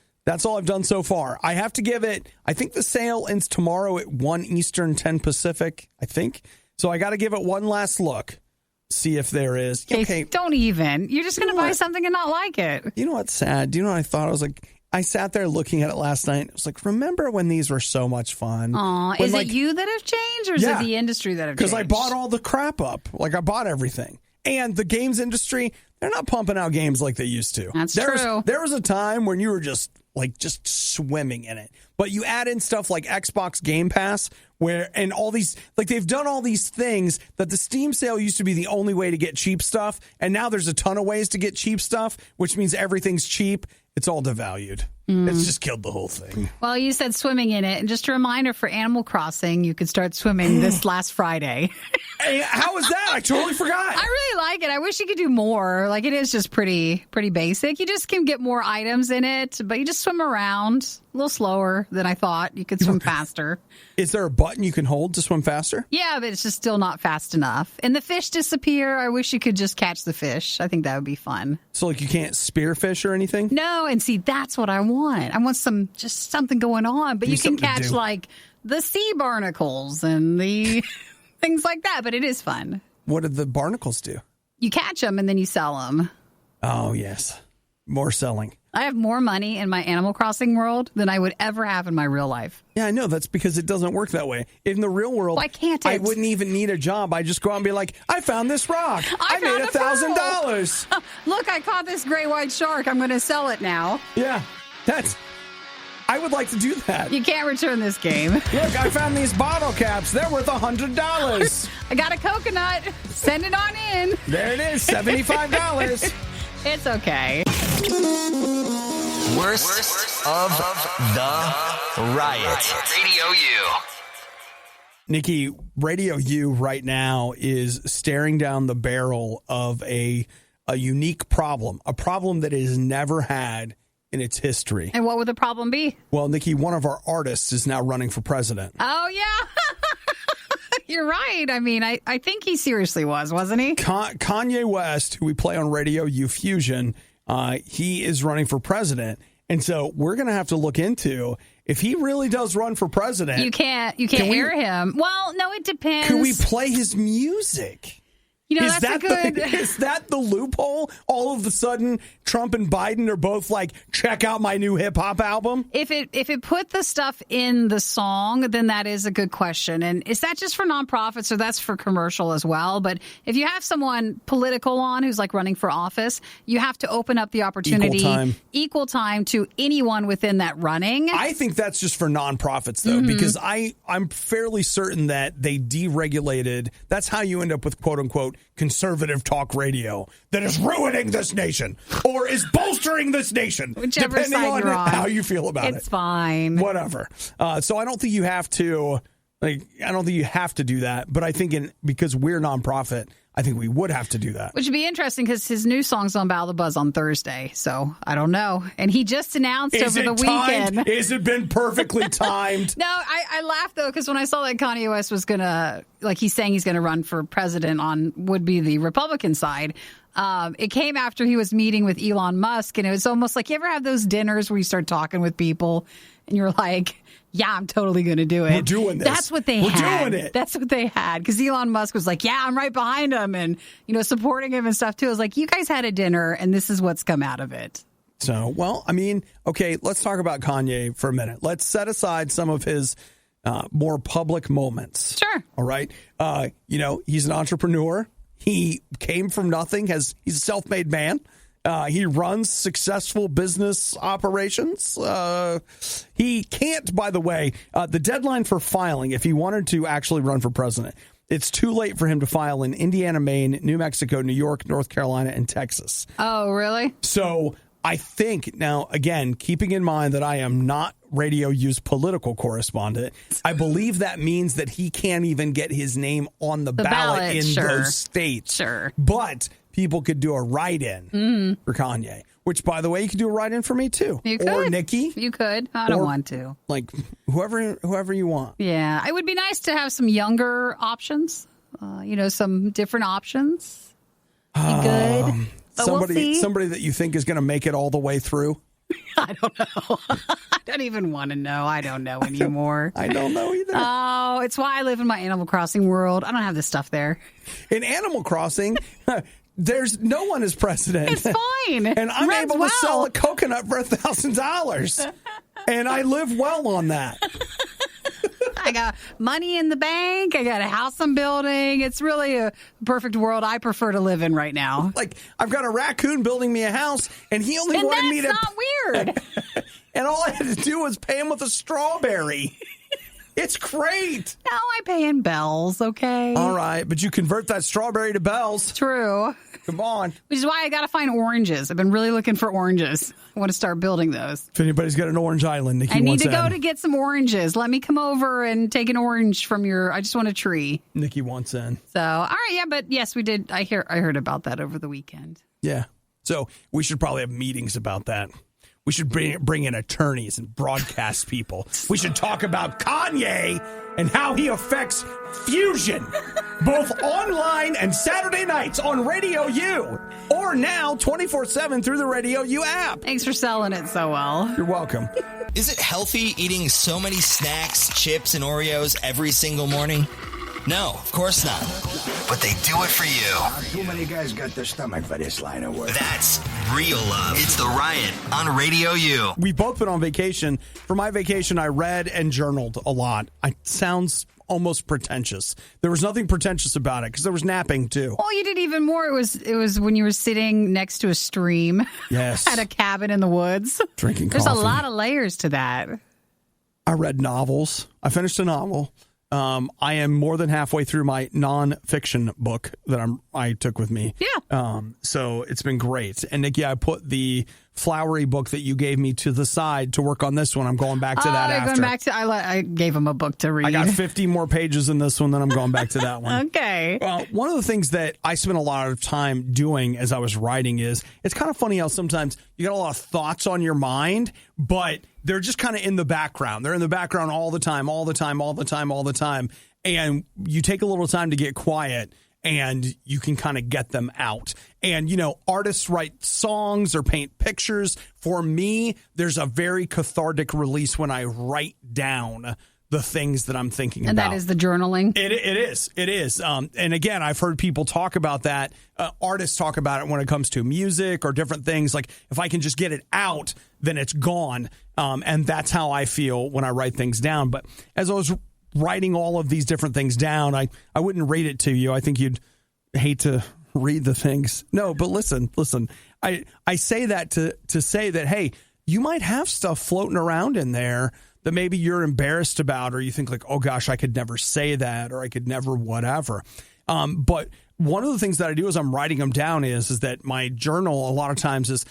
all I've done so far. I have to give it, I think the sale ends tomorrow at 1 Eastern, 10 Pacific, I think. So I got to give it one last look, see if there is. Okay, don't even. You're just going to buy something and not like it. You know what's sad? Do you know what I thought? I was like, I sat there looking at it last night. I was like, remember when these were so much fun? Aw, is it you that have changed, or is it the industry that have changed? Because I bought all the crap up. Like, I bought everything. And the games industry, they're not pumping out games like they used to. That's true. There was a time when you were just swimming in it. But you add in stuff like Xbox Game Pass, and all these, like, they've done all these things that the Steam sale used to be the only way to get cheap stuff. And now there's a ton of ways to get cheap stuff, which means everything's cheap. It's all devalued. It's just killed the whole thing. Well, you said swimming in it. And just a reminder for Animal Crossing, you could start swimming this last Friday. Hey, how was that? I totally forgot. I really like it. I wish you could do more. Like, it is just pretty basic. You just can get more items in it, but you just swim around a little slower than I thought. You could swim faster. Is there a button you can hold to swim faster? Yeah, but it's just still not fast enough. And the fish disappear. I wish you could just catch the fish. I think that would be fun. So, like, you can't spearfish or anything? No, and see, that's what I want. I want something going on, but you can catch like the sea barnacles and the things like that, but it is fun. What do the barnacles do? You catch them and then you sell them. Oh, yes. More selling. I have more money in my Animal Crossing world than I would ever have in my real life. Yeah, I know. That's because it doesn't work that way. In the real world, why can't it? I wouldn't even need a job. I just go out and be like, I found this rock. I made $1,000. Look, I caught this great white shark. I'm going to sell it now. Yeah, I would like to do that. You can't return this game. Look, I found these bottle caps. They're worth $100. I got a coconut. Send it on in. There it is, $75. It's okay. Worst of the riot. RadioU. Nikki, RadioU right now is staring down the barrel of a unique problem, a problem that it has never had in its history. And what would the problem be? Well, Nikki, one of our artists is now running for president. Oh, yeah. You're right. I mean, I think he seriously wasn't he? Kanye West, who we play on RadioU Fusion, he is running for president. And so we're going to have to look into if he really does run for president. You can't air him. Well, no, it depends. Can we play his music? You know, is that the loophole? All of a sudden, Trump and Biden are both like, check out my new hip hop album? If it put the stuff in the song, then that is a good question. And is that just for nonprofits or that's for commercial as well? But if you have someone political on who's like running for office, you have to open up the opportunity, equal time to anyone within that running. I think that's just for nonprofits, though, because I'm fairly certain that they deregulated. That's how you end up with, quote unquote, conservative talk radio that is ruining this nation or is bolstering this nation. Whichever depending side on you're on. how you feel about it. It's fine. Whatever. So I don't think you have to, I don't think you have to do that. But I think because we're nonprofit, I think we would have to do that. Which would be interesting because his new song's on Battle of the Buzz on Thursday. So I don't know. And he just announced over the weekend. Has it been perfectly timed? No, I laughed, though, because when I saw that Kanye West was going to, like he's saying he's going to run for president on would be the Republican side. It came after he was meeting with Elon Musk. And it was almost like you ever have those dinners where you start talking with people and you're like, yeah, I'm totally going to do it. We're doing this. That's what they had. We're doing it. That's what they had. Because Elon Musk was like, yeah, I'm right behind him and, supporting him and stuff, too. I was like, you guys had a dinner and this is what's come out of it. So, well, I mean, okay, let's talk about Kanye for a minute. Let's set aside some of his more public moments. Sure. All right. He's an entrepreneur. He came from nothing. He's a self-made man. He runs successful business operations. He can't, by the way, the deadline for filing, if he wanted to actually run for president, it's too late for him to file in Indiana, Maine, New Mexico, New York, North Carolina, and Texas. Oh, really? So I think now, again, keeping in mind that I am not RadioU's political correspondent, I believe that means that he can't even get his name on the ballot in those states. Sure. But people could do a write-in for Kanye, which, by the way, you could do a write-in for me, too. You could. Or Nikki. You could. I don't want to. Like, whoever you want. Yeah. It would be nice to have some younger options, some different options. Be good. But somebody that you think is going to make it all the way through. I don't know. I don't even want to know. I don't know anymore. I don't know either. Oh, it's why I live in my Animal Crossing world. I don't have this stuff there. In Animal Crossing, there's no one is president. It's fine. And I'm Runs able well. to sell a coconut for $1,000. And I live well on that. I got money in the bank. I got a house I'm building. It's really a perfect world I prefer to live in right now. Like, I've got a raccoon building me a house, and he only wanted me to... And that's not weird. And all I had to do was pay him with a strawberry. It's great. No, I pay in bells, okay? All right, but you convert that strawberry to bells. True. Come on. Which is why I got to find oranges. I've been really looking for oranges. I want to start building those. If anybody's got an orange island, Nikki I need wants to go in. to get some oranges. Let me come over and take an orange from I just want a tree. Nikki wants in. So, all right, yeah, but yes, we did. I heard about that over the weekend. Yeah. So we should probably have meetings about that. We should bring in attorneys and broadcast people. We should talk about Kanye and how he affects Fusion, both online and Saturday nights on RadioU, or now 24/7 through the RadioU app. Thanks for selling it so well. You're welcome. Is it healthy eating so many snacks, chips, and Oreos every single morning? No, of course not. But they do it for you. Too many guys got the stomach for this line of work. That's real love. It's The Riot on RadioU. We've both been on vacation. For my vacation, I read and journaled a lot. It sounds almost pretentious. There was nothing pretentious about it because there was napping too. Well, you did even more. It was when you were sitting next to a stream. Yes. At a cabin in the woods. Drinking There's coffee. a lot of layers to that. I read novels. I finished a novel. I am more than halfway through my nonfiction book that I took with me. Yeah. So it's been great. And Nikki, I put the flowery book that you gave me to the side to work on this one. I'm going back to that after. Going back to, I gave him a book to read. I got 50 more pages in this one, then I'm going back to that one. Okay. One of the things that I spent a lot of time doing as I was writing is, it's kind of funny how sometimes you got a lot of thoughts on your mind, but they're just kind of in the background. They're in the background all the time. And you take a little time to get quiet, and you can kind of get them out. And, artists write songs or paint pictures. For me, there's a very cathartic release when I write down the things that I'm thinking about. And that is the journaling? It is. And again, I've heard people talk about that. Artists talk about it when it comes to music or different things. Like, if I can just get it out, then it's gone. And that's how I feel when I write things down. But as I was writing all of these different things down, I wouldn't read it to you. I think you'd hate to read the things. No, but listen. I say that to say that, hey, you might have stuff floating around in there that maybe you're embarrassed about, or you think like, oh gosh, I could never say that, or I could never whatever. But one of the things that I do as I'm writing them down is that my journal a lot of times is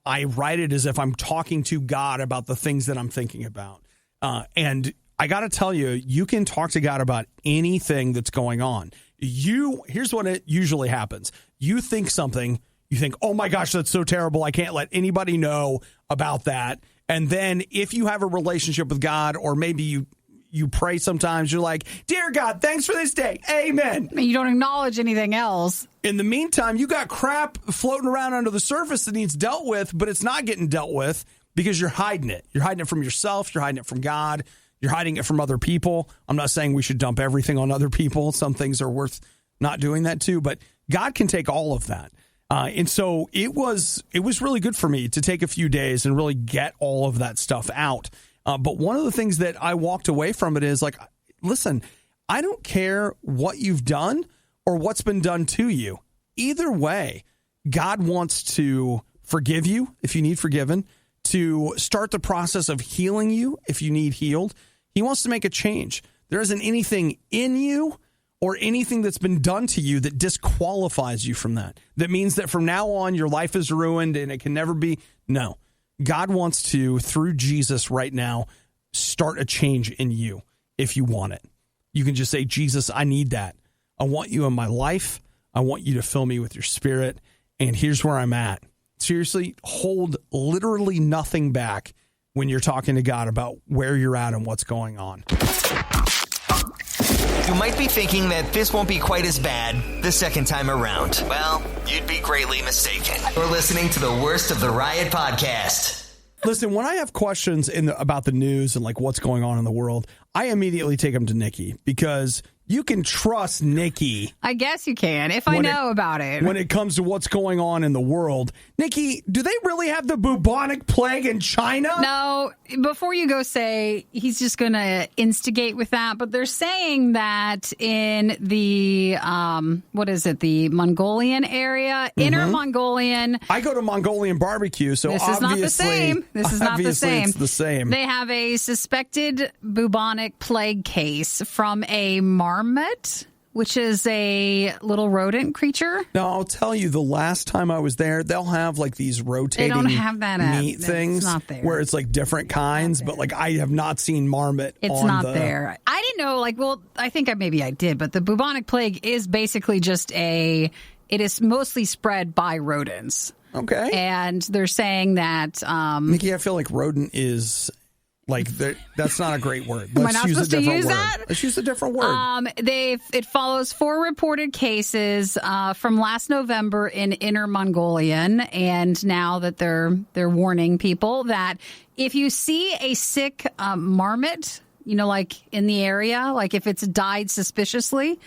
I write it as if I'm talking to God about the things that I'm thinking about. And I got to tell you, you can talk to God about anything that's going on. Here's what it usually happens. You think something, you think, oh my gosh, that's so terrible. I can't let anybody know about that. And then if you have a relationship with God, or maybe you pray sometimes, you're like, dear God, thanks for this day. Amen. You don't acknowledge anything else. In the meantime, you got crap floating around under the surface that needs dealt with, but it's not getting dealt with because you're hiding it. You're hiding it from yourself. You're hiding it from God. You're hiding it from other people. I'm not saying we should dump everything on other people. Some things are worth not doing that too, but God can take all of that. And so it was really good for me to take a few days and really get all of that stuff out. But one of the things that I walked away from it is like, listen, I don't care what you've done or what's been done to you. Either way, God wants to forgive you if you need forgiven, to start the process of healing you if you need healed. He wants to make a change. There isn't anything in you or anything that's been done to you that disqualifies you from that. That means that from now on, your life is ruined and it can never be. No, God wants to, through Jesus right now, start a change in you if you want it. You can just say, Jesus, I need that. I want you in my life. I want you to fill me with your spirit. And here's where I'm at. Seriously, hold literally nothing back when you're talking to God about where you're at and what's going on. You might be thinking that this won't be quite as bad the second time around. Well, you'd be greatly mistaken. You're listening to the worst of the Riot podcast. Listen, when I have questions about the news and like what's going on in the world, I immediately take them to Nikki, because you can trust Nikki. I guess you can, if I know about it. When it comes to what's going on in the world. Nikki, do they really have the bubonic plague in China? No, before you go say he's just going to instigate with that, but they're saying that in the, the Mongolian area, Inner Mongolian. I go to Mongolian barbecue, so this is not the same. This is not the same. It's the same. They have a suspected bubonic plague case from a marmot, which is a little rodent creature. Now, I'll tell you, the last time I was there, they'll have like these rotating they don't have that meat things not there. Where it's like different kinds, but like I have not seen marmot. It's not there. I didn't know, I think maybe I did, but the bubonic plague is basically just it is mostly spread by rodents. Okay. And they're saying that... Nikki, I feel like rodent is... that's not a great word. Am I not supposed to use that? Let's use a different word. It follows 4 reported cases from last November in Inner Mongolian, and now that they're warning people that if you see a sick marmot, like in the area, like if it's died suspiciously,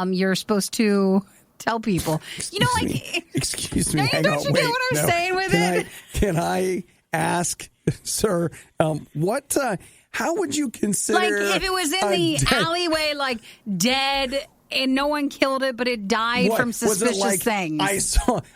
you're supposed to tell people. Excuse me. Don't you get what I'm saying with it? Can I ask? Sir, how would you consider... Like, if it was in the alleyway, like, dead and no one killed it, but it died from suspicious things.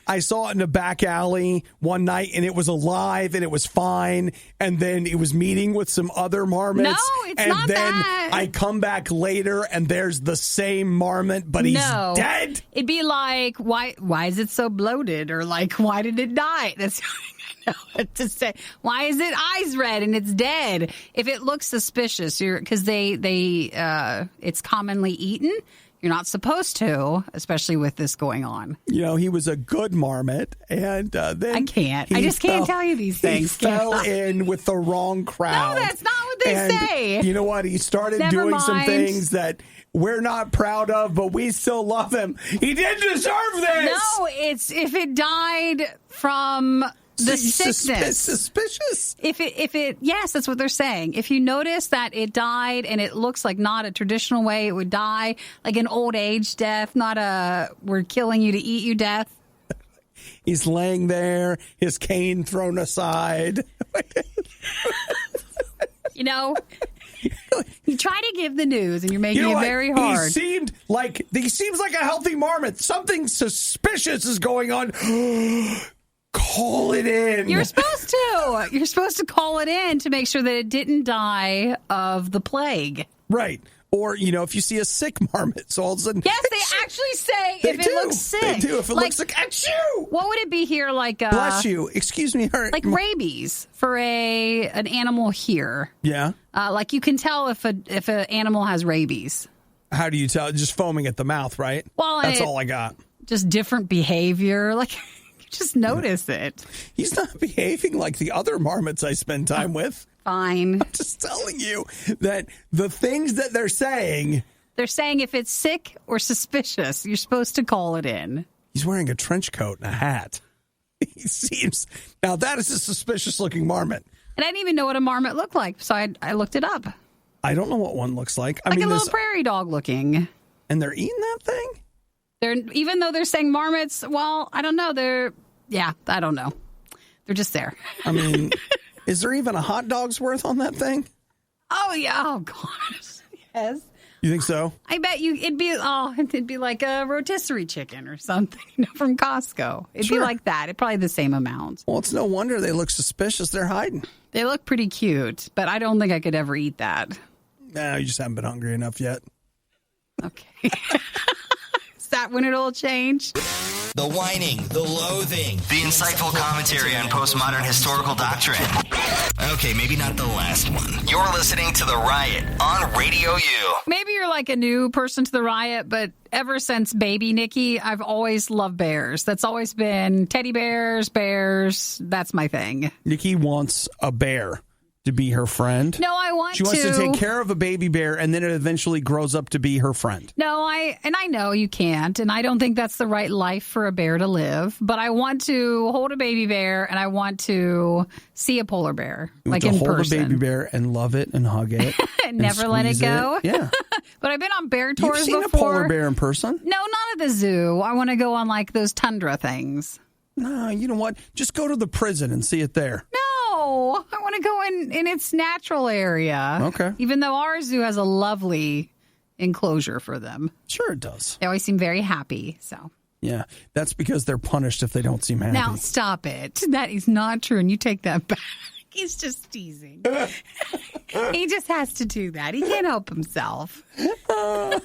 I saw it in a back alley one night, and it was alive, and it was fine, and then it was meeting with some other marmots. No, it's and not then that. I come back later, and there's the same marmot, but he's dead. It'd be like, why is it so bloated? Or like, why did it die? That's I know what to say. Why is it eyes red and it's dead? If it looks suspicious, because it's commonly eaten. You're not supposed to, especially with this going on. He was a good marmot, and then I can't. I just can't tell you these things. He fell in with the wrong crowd. No, that's not what they say. You know what? He started doing some things that we're not proud of, but we still love him. He didn't deserve this. No, it's if it died from the sickness. Suspicious. If it, yes, that's what they're saying. If you notice that it died and it looks like not a traditional way it would die, like an old age death, not a we're killing you to eat you death. He's laying there, his cane thrown aside. You try to give the news and you're making it very hard. He seems like a healthy marmot. Something suspicious is going on. Call it in. You're supposed to. You're supposed to call it in to make sure that it didn't die of the plague. Right. Or, if you see a sick marmot, so all of a sudden... Yes, they actually say if it looks sick. They do. If it looks like, achoo! What would it be here like... Bless you. Excuse me. Like rabies for an animal here. Yeah. Like you can tell if an animal has rabies. How do you tell? Just foaming at the mouth, right? Well, that's all I got. Just different behavior. Like... Just notice it. He's not behaving like the other marmots I spend time with. Fine. I'm just telling you that the things that they're saying... They're saying if it's sick or suspicious, you're supposed to call it in. He's wearing a trench coat and a hat. He seems... Now, that is a suspicious-looking marmot. And I didn't even know what a marmot looked like, so I looked it up. I don't know what one looks like. Like a little prairie dog looking. And they're eating that thing? Even though they're saying marmots, well, I don't know. I don't know. They're just there. I mean, is there even a hot dog's worth on that thing? Oh, yeah. Oh, gosh. Yes. You think so? I bet it'd be like a rotisserie chicken or something from Costco. It'd be like that. It'd probably the same amount. Well, it's no wonder they look suspicious. They're hiding. They look pretty cute, but I don't think I could ever eat that. No, you just haven't been hungry enough yet. Okay. Is that when it'll change? The whining, the loathing, the insightful commentary on postmodern historical doctrine. Okay, maybe not the last one. You're listening to The Riot on Radio U. Maybe you're like a new person to The Riot, but ever since baby Nikki, I've always loved bears. That's always been teddy bears, That's my thing. Nikki wants a bear to be her friend. No, I want to. She wants to take care of a baby bear, and then it eventually grows up to be her friend. No, I know you can't, and I don't think that's the right life for a bear to live. But I want to hold a baby bear, and I want to see a polar bear, like in person. Hold a baby bear and love it and hug it, and never let it go. Yeah. But I've been on bear tours before. You've seen a polar bear in person? No, not at the zoo. I want to go on like those tundra things. No, you know what? Just go to the prison and see it there. No, I want to go in its natural area. Okay. Even though our zoo has a lovely enclosure for them. Sure it does. They always seem very happy, so. Yeah, that's because they're punished if they don't seem happy. Now, stop it. That is not true, and you take that back. He's just teasing. He just has to do that. He can't help himself. But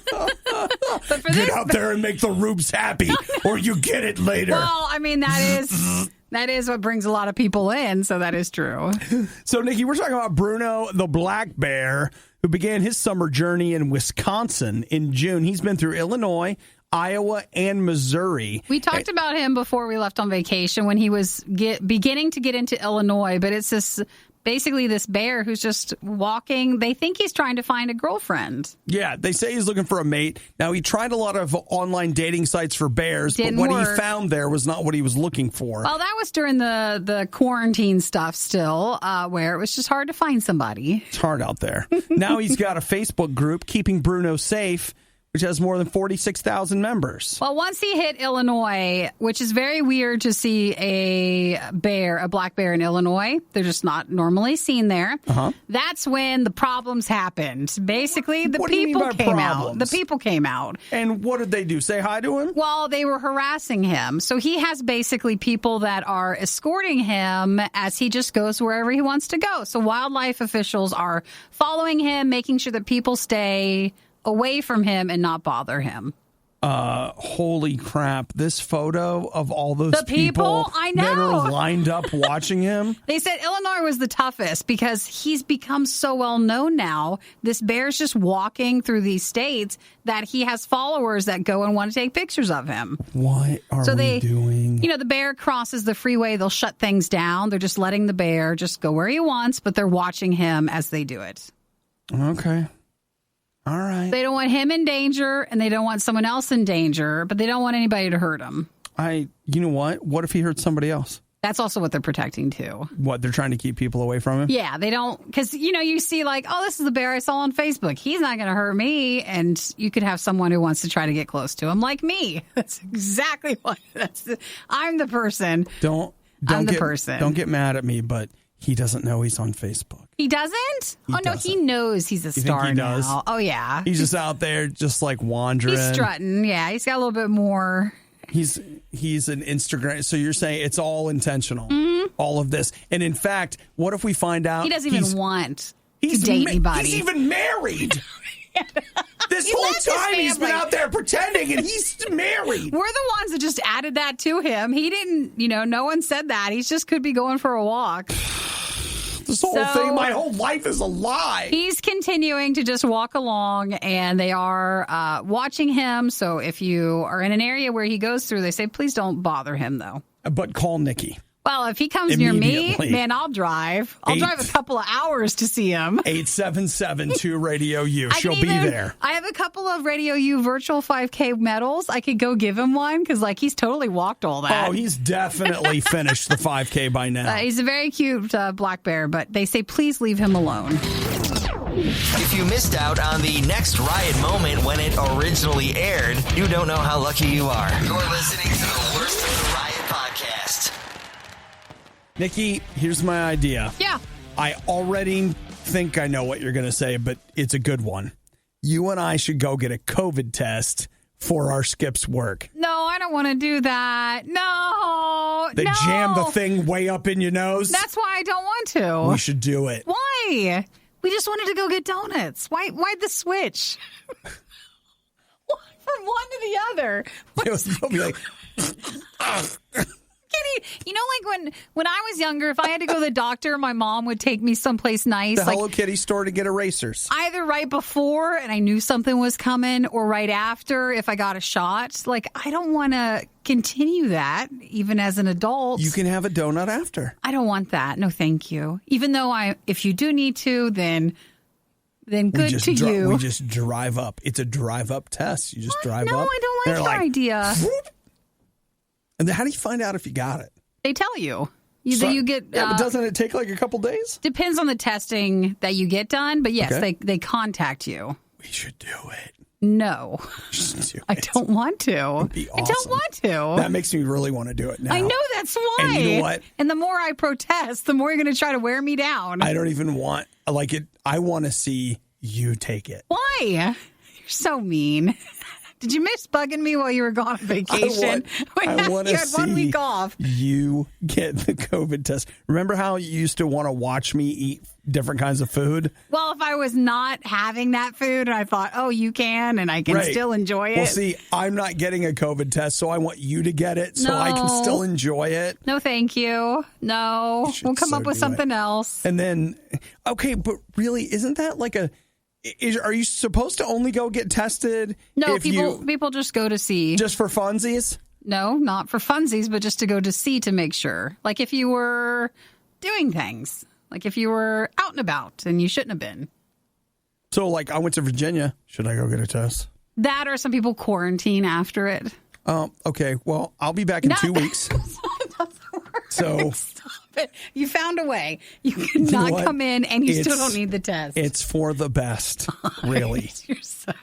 get out there and make the Rubes happy, or you get it later. Well, I mean, that is what brings a lot of people in, so that is true. So, Nikki, we're talking about Bruno, the black bear, who began his summer journey in Wisconsin in June. He's been through Illinois, Iowa, and Missouri. We talked about him before we left on vacation when he was beginning to get into Illinois, but it's basically this bear who's just walking. They think he's trying to find a girlfriend. Yeah, they say he's looking for a mate. Now, he tried a lot of online dating sites for bears, but what he found there was not what he was looking for. Well, that was during the quarantine stuff still, where it was just hard to find somebody. It's hard out there. Now he's got a Facebook group, Keeping Bruno Safe, which has more than 46,000 members. Well, once he hit Illinois, which is very weird to see a black bear in Illinois. They're just not normally seen there. That's when the problems happened. Basically, the people came out. The people came out. And what did they do? Say hi to him? Well, they were harassing him. So he has basically people that are escorting him as he just goes wherever he wants to go. So wildlife officials are following him, making sure that people stay away from him and not bother him. Holy crap. This photo of all those people I know. that are lined up watching him. They said Illinois was the toughest because he's become so well known now. This bear's just walking through these states that he has followers that go and want to take pictures of him. What are we doing? You know, the bear crosses the freeway. They'll shut things down. They're just letting the bear just go where he wants, but they're watching him as they do it. Okay. All right. They don't want him in danger, and they don't want someone else in danger, but they don't want anybody to hurt him. You know what? What if he hurts somebody else? That's also what they're protecting, too. What, they're trying to keep people away from him? Yeah, they don't, because, you know, you see like, oh, this is the bear I saw on Facebook. He's not going to hurt me. And you could have someone who wants to try to get close to him, like me. That's exactly what, I'm the person. Don't get mad at me, but he doesn't know he's on Facebook. He doesn't? No, he knows he's a star think he does? now. Oh, yeah. He's just out there just like wandering. He's strutting. Yeah, he's got a little bit more. He's an Instagram. So you're saying it's all intentional, all of this. And in fact, what if we find out he doesn't even want to date anybody? He's even married. This whole time he's been out there pretending, and he's married. We're the ones that just added that to him. He didn't, no one said that. He just could be going for a walk. This whole thing, my whole life is a lie. He's continuing to just walk along, and they are watching him. So if you are in an area where he goes through, they say, please don't bother him, though. But call Nikki. Well, if he comes near me, man, I'll drive. I'll drive a couple of hours to see him. 877-2-RADIO-U. She'll be there. I have a couple of RadioU virtual 5K medals. I could go give him one because, he's totally walked all that. Oh, he's definitely finished the 5K by now. He's a very cute black bear, but they say please leave him alone. If you missed out on the next Riot moment when it originally aired, you don't know how lucky you are. You're listening to the worst of the Riot podcast. Nikki, here's my idea. Yeah. I already think I know what you're going to say, but it's a good one. You and I should go get a COVID test for our Skip's work. No, I don't want to do that. No. They jam the thing way up in your nose. That's why I don't want to. We should do it. Why? We just wanted to go get donuts. Why'd the switch? From one to the other. You'll be like... Kitty, when I was younger, if I had to go to the doctor, my mom would take me someplace nice. The Hello Kitty store to get erasers. Either right before and I knew something was coming, or right after if I got a shot. I don't want to continue that, even as an adult. You can have a donut after. I don't want that. No, thank you. Even though if you do need to, then good to you. We just drive up. It's a drive-up test. You just drive up. No, I don't like your idea. Whoop. And then how do you find out if you got it? They tell you. You get. But doesn't it take a couple days? Depends on the testing that you get done. But yes, they contact you. We should do it. No. I don't want to. It'd be awesome. I don't want to. That makes me really want to do it now. I know, that's why. And you know what? And the more I protest, the more you're going to try to wear me down. I don't even want it. I want to see you take it. Why? You're so mean. Did you miss bugging me while you were gone on vacation? I want to see 1 week off. You get the COVID test. Remember how you used to want to watch me eat different kinds of food? Well, if I was not having that food and I thought, oh, you can and I can still enjoy it. Well, see, I'm not getting a COVID test, so I want you to get it so I can still enjoy it. No, thank you. No, we'll come up with something else. And then, okay, but really, isn't that are you supposed to only go get tested? No, people just go to see. Just for funsies? No, not for funsies, but just to go to see to make sure. Like if you were doing things. Like if you were out and about and you shouldn't have been. So I went to Virginia. Should I go get a test? That or some people quarantine after it. Okay. Well, I'll be back in 2 weeks. So stop it. You found a way. You cannot come in and you still don't need the test. It's for the best, really. You're so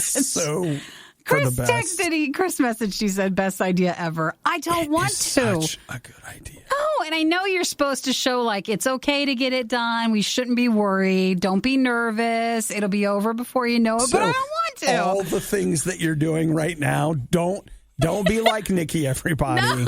So Chris texted, Chris messaged, she said, best idea ever. I don't want to. Such a good idea. No, and I know you're supposed to show, like, it's okay to get it done. We shouldn't be worried. Don't be nervous. It'll be over before you know it, but I don't want to. All the things that you're doing right now, don't be like Nikki, everybody. No.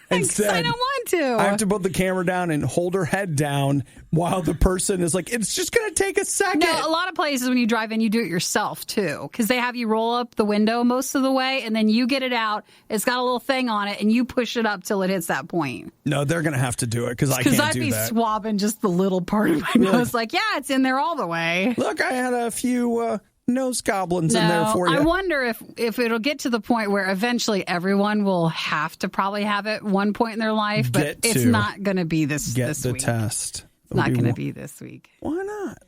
Instead, I don't want to. I have to put the camera down and hold her head down while the person is like, it's just going to take a second. No, a lot of places when you drive in, you do it yourself, too, because they have you roll up the window most of the way, and then you get it out. It's got a little thing on it, and you push it up till it hits that point. No, they're going to have to do it because I can't do that. Because I'd be swabbing just the little part of my nose. Like, yeah, it's in there all the way. Look, I had a few nose goblins in there for you. I wonder if it'll get to the point where eventually everyone will have to probably have it one point in their life, but it's not going to be this week. Get the test. It's not going to be this week. Why not?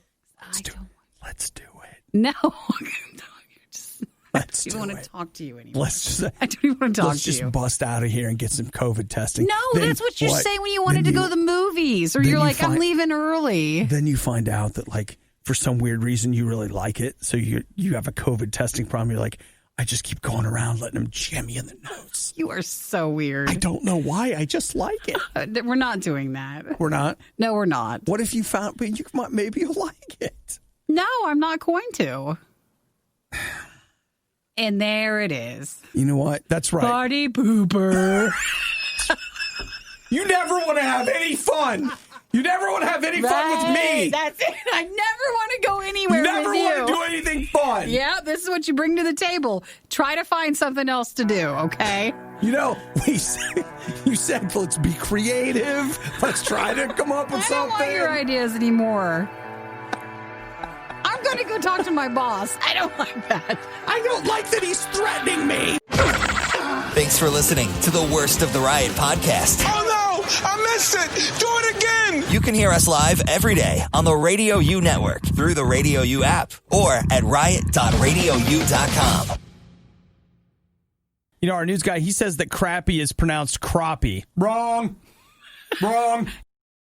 Let's do it. No. I don't want to talk to you anymore. I don't even want to talk to you. Let's just bust out of here and get some COVID testing. No, that's what you say when you wanted to go to the movies, or you're like, I'm leaving early. Then you find out that, like, for some weird reason, you really like it. So you have a COVID testing problem. You're like, I just keep going around letting them jam you in the nose. You are so weird. I don't know why. I just like it. We're not doing that. We're not? No, we're not. What if you found, but maybe you'll like it. No, I'm not going to. And there it is. You know what? That's right. Party pooper. You never want to have any fun. You never want to have any fun with me. That's it. I never want to go anywhere with you. Never want to do anything fun. Yeah, this is what you bring to the table. Try to find something else to do, okay? You know, you said let's be creative. Let's try to come up with something. I don't want your ideas anymore. I'm going to go talk to my boss. I don't like that. I don't like that he's threatening me. Thanks for listening to the Worst of the Riot podcast. Oh, no! I missed it! Do it again! You can hear us live every day on the RadioU network through the RadioU app or at riot.radiou.com. You know, our news guy, he says that crappie is pronounced crappie. Wrong.